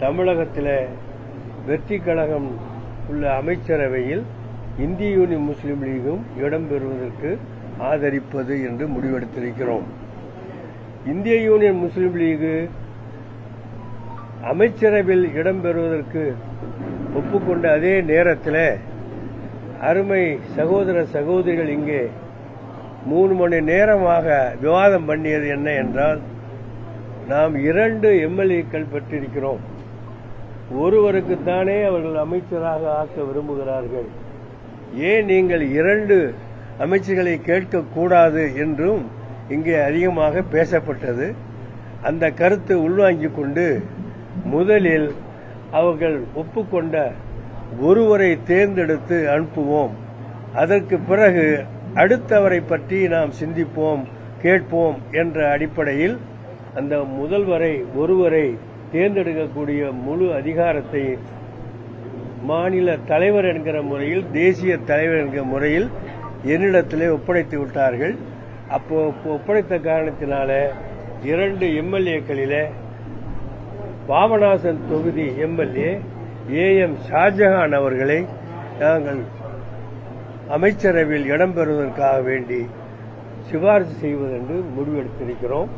தமிழகத்தில் வெற்றி கழகம் உள்ள அமைச்சரவையில் இந்திய யூனியன் முஸ்லீம் லீகும் இடம்பெறுவதற்கு ஆதரிப்பது என்று முடிவெடுத்திருக்கிறோம். இந்திய யூனியன் முஸ்லீம் லீகு அமைச்சரவையில் இடம்பெறுவதற்கு ஒப்புக்கொண்ட அதே நேரத்தில் அருமை சகோதர சகோதரிகள் இங்கே 3 மணி நேரமாக விவாதம் பண்ணியது என்ன என்றால், நாம் 2 எம்எல்ஏக்கள் பெற்றிருக்கிறோம். ஒருவருக்குத்தானே அவர்கள் அமைச்சராக ஆக்க விரும்புகிறார்கள். ஏன் நீங்கள் 2 அமைச்சர்களை கேட்கக்கூடாது என்றும் இங்கே அதிகமாக பேசப்பட்டது. அந்த கருத்தை உள்வாங்கிக் கொண்டு முதலில் அவர்கள் ஒப்புக்கொண்ட ஒருவரை தேர்ந்தெடுத்து அனுப்புவோம். அதற்கு பிறகு அடுத்தவரை பற்றி நாம் சிந்திப்போம், கேட்போம் என்ற அடிப்படையில் அந்த ஒருவரை தேர்ந்தெடுக்கக்கூடிய முழு அதிகாரத்தை மாநில தலைவர் என்கிற முறையில், தேசிய தலைவர் என்கிற முறையில் என்னிடத்திலே ஒப்படைத்து விட்டார்கள். அப்போ ஒப்படைத்த காரணத்தினால 2 எம்எல்ஏக்களிலே பாபநாசம் தொகுதி எம்எல்ஏ AM ஷாஜஹான் அவர்களை நாங்கள் அமைச்சரவையில் இடம்பெறுவதற்காக வேண்டி சிபாரிசு செய்வதென்று முடிவெடுத்திருக்கிறோம்.